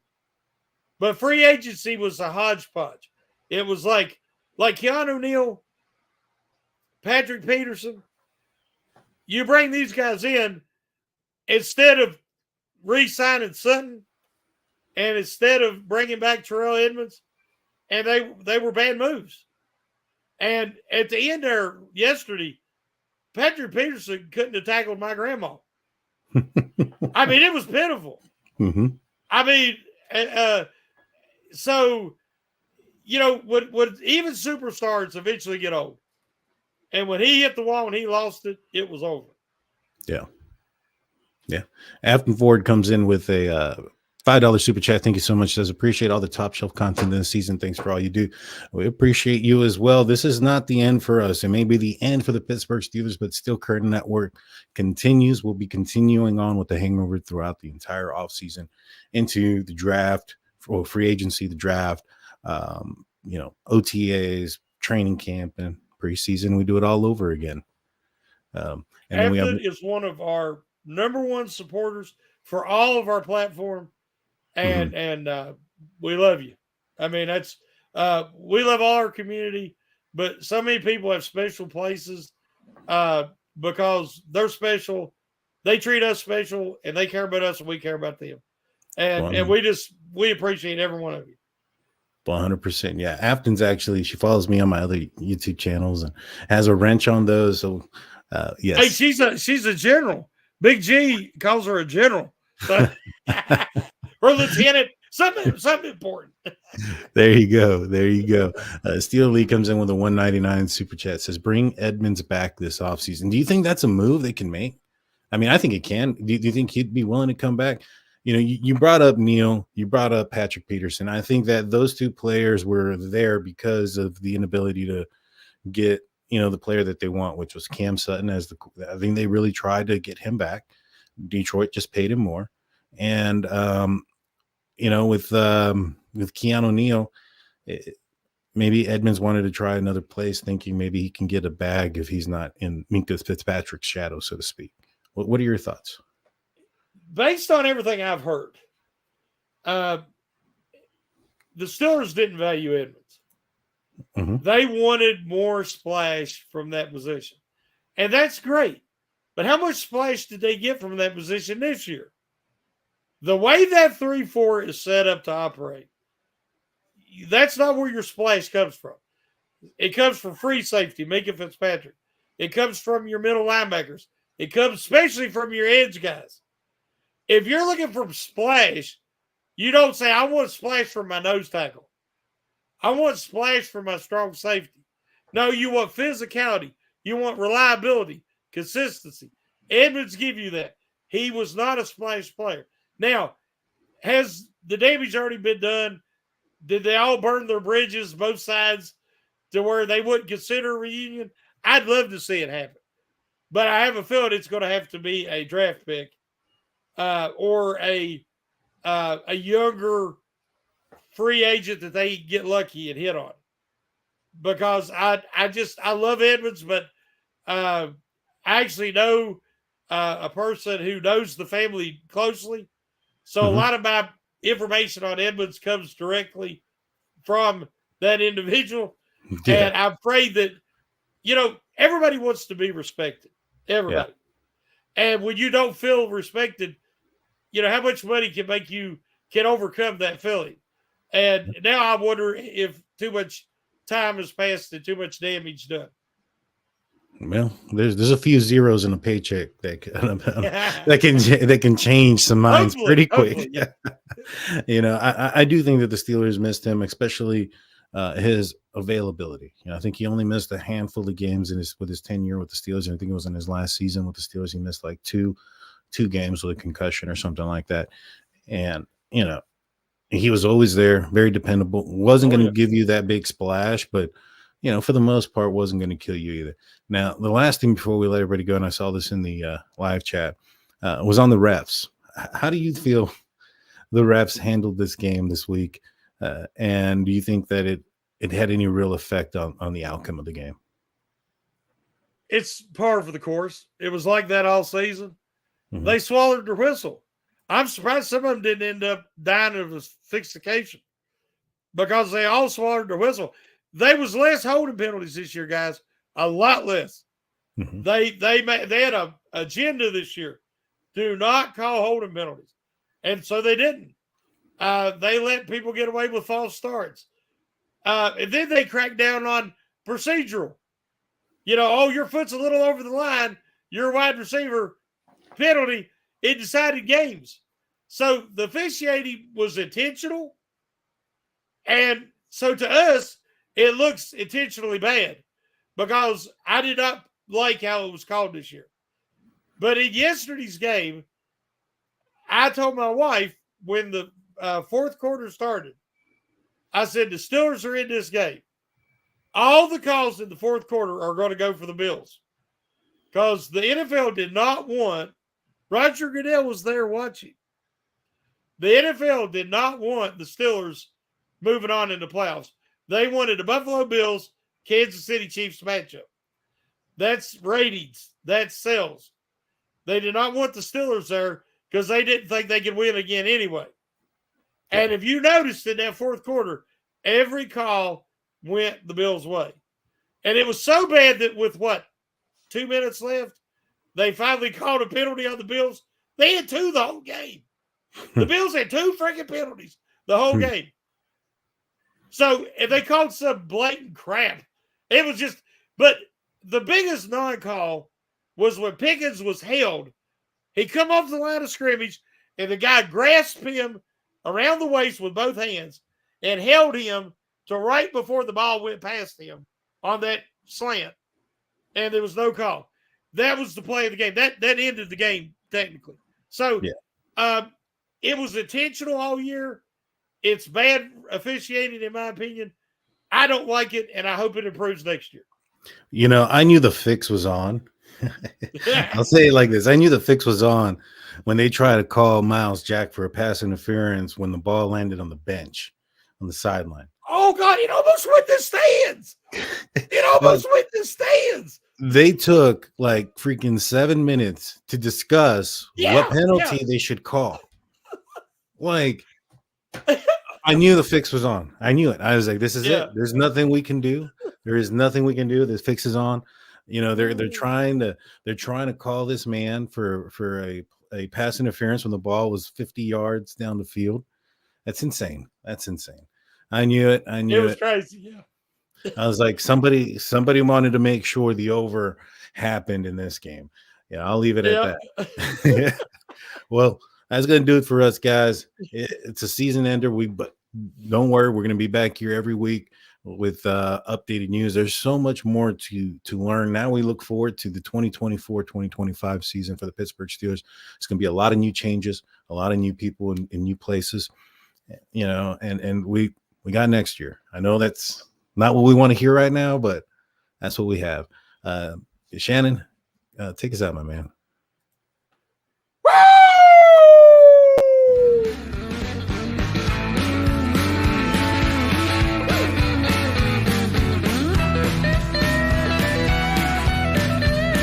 But free agency was a hodgepodge. It was like Keanu Neal, Patrick Peterson. You bring these guys in instead of re-signing Sutton and instead of bringing back Terrell Edmonds, and they were bad moves. And at the end there yesterday, Patrick Peterson couldn't have tackled my grandma. I mean, it was pitiful. Mm-hmm. I mean, so, when even superstars eventually get old. And when he hit the wall and he lost it, it was over. Yeah. Yeah. Afton Ford comes in with a $5 super chat. Thank you so much. Says appreciate all the top shelf content this season. Thanks for all you do. We appreciate you as well. This is not the end for us. It may be the end for the Pittsburgh Steelers, but still Curtain Network continues. We'll be continuing on with the Hangover throughout the entire offseason into the draft, or free agency, the draft, OTAs, training camp, and preseason. We do it all over again. And then we have is one of our number one supporters for all of our platform, and we love you. I mean, that's we love all our community, but so many people have special places because they're special. They treat us special, and they care about us, and we care about them. And we appreciate every one of you. 100%. Yeah. Afton's she follows me on my other YouTube channels and has a wrench on those. So, yes. Hey, she's a general. Big G calls her a general. So, or lieutenant, something important. There you go. Steel Lee comes in with a 199 super chat. Says, bring Edmonds back this offseason. Do you think that's a move they can make? I mean, I think it can. Do you think he'd be willing to come back? You brought up Neal, you brought up Patrick Peterson. I think that those two players were there because of the inability to get, the player that they want, which was Cam Sutton. I think they really tried to get him back. Detroit just paid him more. And, with Keanu Neal, maybe Edmonds wanted to try another place, thinking maybe he can get a bag if he's not in Minkah Fitzpatrick's shadow, so to speak. What are your thoughts? Based on everything I've heard, the Steelers didn't value Edmonds. Mm-hmm. They wanted more splash from that position. And that's great. But how much splash did they get from that position this year? The way that 3-4 is set up to operate, that's not where your splash comes from. It comes from free safety, Minkah Fitzpatrick. It comes from your middle linebackers. It comes especially from your edge guys. If you're looking for splash, you don't say, I want splash from my nose tackle. I want splash from my strong safety. No, you want physicality. You want reliability, consistency. Edmonds give you that. He was not a splash player. Now, has the damage already been done? Did they all burn their bridges, both sides, to where they wouldn't consider a reunion? I'd love to see it happen. But I have a feeling it's going to have to be a draft pick or a younger free agent that they get lucky and hit on. Because I love Edmonds, but I actually know a person who knows the family closely. So a lot of my information on Edmonds comes directly from that individual. Yeah. And I'm afraid that, everybody wants to be respected. Everybody. Yeah. And when you don't feel respected, how much money can overcome that feeling. And now I wonder if too much time has passed and too much damage done. Well, there's a few zeros in a paycheck that can change some minds pretty quick. Yeah. I do think that the Steelers missed him, especially his availability. I think he only missed a handful of games with his tenure with the Steelers. And I think it was in his last season with the Steelers. He missed like two games with a concussion or something like that. And, he was always there, very dependable. Wasn't going to give you that big splash, but, for the most part, wasn't going to kill you either. Now, the last thing before we let everybody go, and I saw this in the live chat, was on the refs. How do you feel the refs handled this game this week? And do you think that it had any real effect on the outcome of the game? It's par for the course. It was like that all season. Mm-hmm. They swallowed their whistle. I'm surprised some of them didn't end up dying of asphyxiation because they all swallowed their whistle. There was less holding penalties this year, guys. A lot less. Mm-hmm. They had an agenda this year. Do not call holding penalties. And so they didn't. They let people get away with false starts. And then they cracked down on procedural. Oh, your foot's a little over the line. You're a wide receiver. Penalty. It decided games. So the officiating was intentional. And so to us, it looks intentionally bad because I did not like how it was called this year. But in yesterday's game, I told my wife when the fourth quarter started, I said, the Steelers are in this game. All the calls in the fourth quarter are going to go for the Bills because the NFL did not want, Roger Goodell was there watching. The NFL did not want the Steelers moving on in the playoffs. They wanted the Buffalo Bills, Kansas City Chiefs matchup. That's ratings. That's sales. They did not want the Steelers there because they didn't think they could win again anyway. And if you noticed in that fourth quarter, every call went the Bills' way. And it was so bad that with 2 minutes left, they finally called a penalty on the Bills. They had 2 the whole game. The Bills had 2 freaking penalties the whole game. So if they called some blatant crap, it was just, but the biggest non-call was when Pickens was held. He come off the line of scrimmage, and the guy grasped him around the waist with both hands and held him to right before the ball went past him on that slant, and there was no call. That was the play of the game. That ended the game technically. So it was intentional all year. It's bad officiating, in my opinion. I don't like it, and I hope it improves next year. I knew the fix was on. I'll say it like this. I knew the fix was on when they tried to call Miles Jack for a pass interference when the ball landed on the bench on the sideline. Oh, God, it almost went the stands. It almost went the stands. They took like freaking 7 minutes to discuss what penalty they should call. Like, I knew the fix was on. I knew it. I was like, this is it. There's nothing we can do. There is nothing we can do. This fix is on. They're trying to call this man for a pass interference when the ball was 50 yards down the field. That's insane. I knew it. It was crazy. Yeah. I was like, somebody wanted to make sure the over happened in this game. Yeah, I'll leave it at that. Well, that's going to do it for us, guys. It's a season ender. But don't worry, we're going to be back here every week with updated news. There's so much more to learn. Now we look forward to the 2024-2025 season for the Pittsburgh Steelers. It's going to be a lot of new changes, a lot of new people in new places, and we got next year. I know that's not what we want to hear right now, but that's what we have. Shannon, take us out, my man.